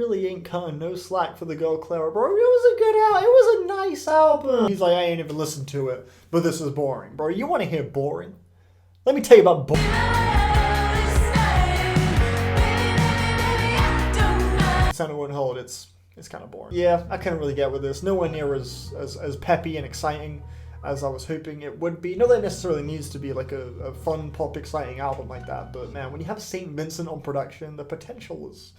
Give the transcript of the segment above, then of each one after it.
really ain't cutting no slack for the girl Clara, bro. It was a good album. It was a nice album. He's like, I ain't even listened to it, but this is boring. Bro, you want to hear boring? Let me tell you about boring. Center won't hold. It's kind of boring. Yeah, I couldn't really get with this. Nowhere near as peppy and exciting as I was hoping it would be. Not that it necessarily needs to be like a fun, pop, exciting album like that, but man, when you have St. Vincent on production, the potential is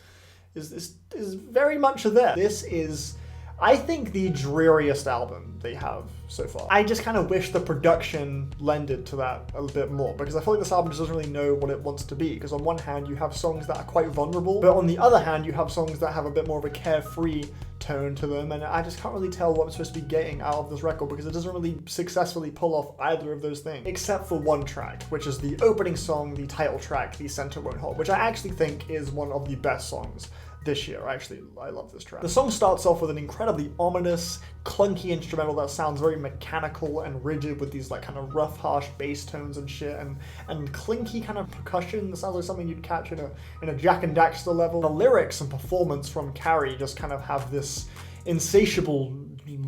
very much there. This is, I think, the dreariest album they have so far. I just kind of wish the production lended to that a little bit more, because I feel like this album just doesn't really know what it wants to be, because on one hand you have songs that are quite vulnerable, but on the other hand you have songs that have a bit more of a carefree tone to them, and I just can't really tell what I'm supposed to be getting out of this record, because it doesn't really successfully pull off either of those things, except for one track, which is the opening song, the title track, The Center Won't Hold, which I actually think is one of the best songs this year. I love this track. The song starts off with an incredibly ominous, clunky instrumental that sounds very mechanical and rigid, with these like kind of rough, harsh bass tones and shit, and clinky kind of percussion that sounds like something you'd catch in a Jack and Daxter level. The lyrics and performance from Carrie just kind of have this insatiable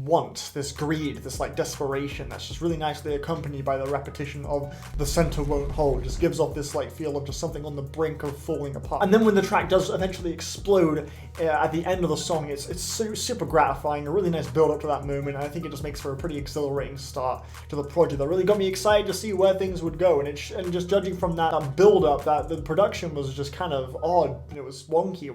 want, this greed, this like desperation that's just really nicely accompanied by the repetition of The Center Won't Hold. It just gives off this like feel of just something on the brink of falling apart. And then when the track does eventually explode at the end of the song, it's super gratifying, a really nice build up to that moment, and I think it just makes for a pretty exhilarating start to the project that really got me excited to see where things would go. And just judging from that build up, that the production was just kind of odd, and it was wonky, it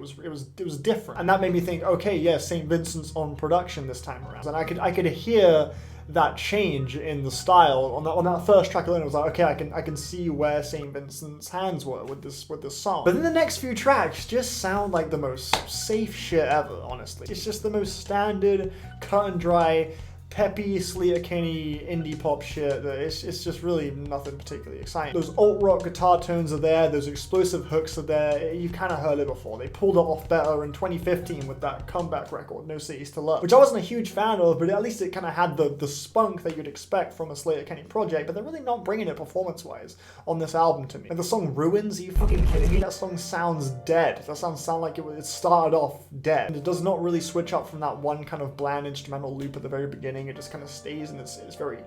was different, and that made me think, okay, yeah, St. Vincent's on production this time around. And I could hear that change in the style on that first track alone. I was like, okay, I can see where St. Vincent's hands were with this song. But then the next few tracks just sound like the most safe shit ever, honestly. It's just the most standard, cut and dry, peppy, Sleater-Kinney indie pop shit. It's just really nothing particularly exciting. Those alt-rock guitar tones are there, those explosive hooks are there. You kind of heard it before. They pulled it off better in 2015 with that comeback record, No Cities to Love, which I wasn't a huge fan of, but at least it kind of had the spunk that you'd expect from a Sleater-Kinney project, but they're really not bringing it performance-wise on this album to me. And the song Ruins, are you fucking kidding me? That song sounds dead. That sound like it started off dead. And it does not really switch up from that one kind of bland instrumental loop at the very beginning. It just kind of stays in this very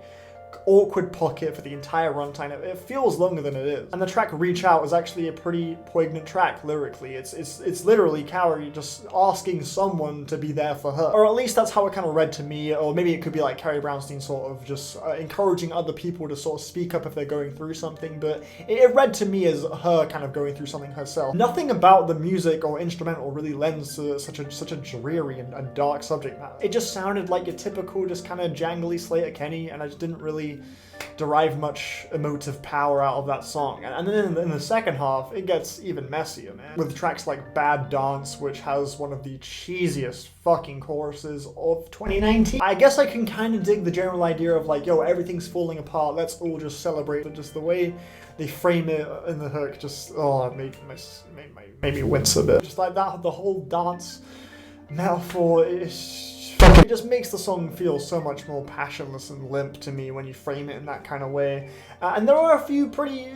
awkward pocket for the entire runtime. It feels longer than it is. And the track Reach Out is actually a pretty poignant track lyrically. It's literally Carrie just asking someone to be there for her. Or at least that's how it kind of read to me, or maybe it could be like Carrie Brownstein sort of just encouraging other people to sort of speak up if they're going through something, but it read to me as her kind of going through something herself. Nothing about the music or instrumental really lends to such a dreary and dark subject matter. It just sounded like your typical just kind of jangly Sleater-Kinney, and I just didn't really derive much emotive power out of that song. And then in the second half, it gets even messier, man. With tracks like Bad Dance, which has one of the cheesiest fucking choruses of 2019. I guess I can kind of dig the general idea of like, yo, everything's falling apart, let's all just celebrate, but just the way they frame it in the hook just, it made me wince a bit. Just like that, the whole dance metaphor is... It just makes the song feel so much more passionless and limp to me when you frame it in that kind of way. And there are a few pretty,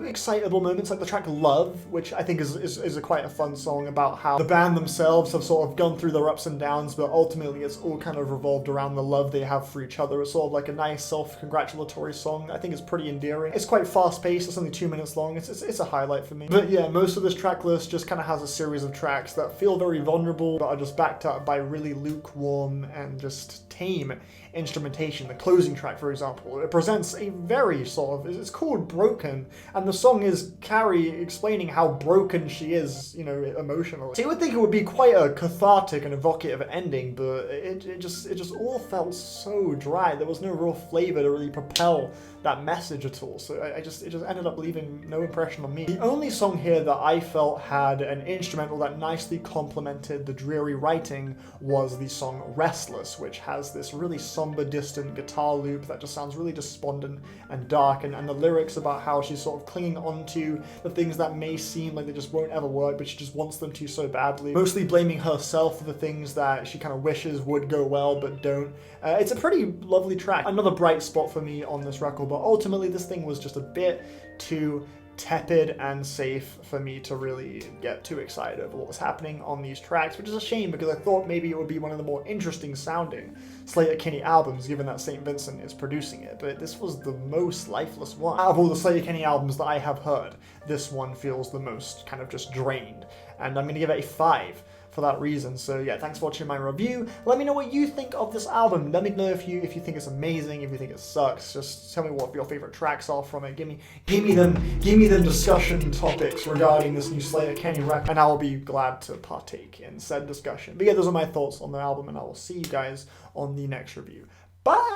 excitable moments, like the track Love, which I think is quite a fun song about how the band themselves have sort of gone through their ups and downs, but ultimately it's all kind of revolved around the love they have for each other. It's sort of like a nice self-congratulatory song. I think it's pretty endearing. It's quite fast-paced. It's only 2 minutes long. It's a highlight for me. But yeah, most of this track list just kind of has a series of tracks that feel very vulnerable, but are just backed up by really lukewarm and just tame instrumentation. The closing track, for example, it presents a very it's called Broken, and the song is Carrie explaining how broken she is, emotionally. So you would think it would be quite a cathartic and evocative ending, but it just all felt so dry. There was no real flavor to really propel that message at all, so it just ended up leaving no impression on me. The only song here that I felt had an instrumental that nicely complemented the dreary writing was the song Restless, which has this really somber, distant guitar loop that just sounds really despondent and dark, and the lyrics about how she's sort of clinging onto the things that may seem like they just won't ever work, but she just wants them to so badly, mostly blaming herself for the things that she kind of wishes would go well but don't. It's a pretty lovely track. Another bright spot for me on this record, but ultimately this thing was just a bit too tepid and safe for me to really get too excited over what was happening on these tracks, which is a shame because I thought maybe it would be one of the more interesting sounding Sleater-Kinney albums, given that St. Vincent is producing it, but this was the most lifeless one. Out of all the Sleater-Kinney albums that I have heard, this one feels the most kind of just drained, and I'm going to give it a 5 for that reason. So yeah, thanks for watching my review. Let me know what you think of this album. Let me know if you think it's amazing, if you think it sucks. Just tell me what your favorite tracks are from it. Give me them discussion topics regarding this new Sleater-Kinney record, and I will be glad to partake in said discussion. But yeah, those are my thoughts on the album, and I will see you guys on the next review. Bye!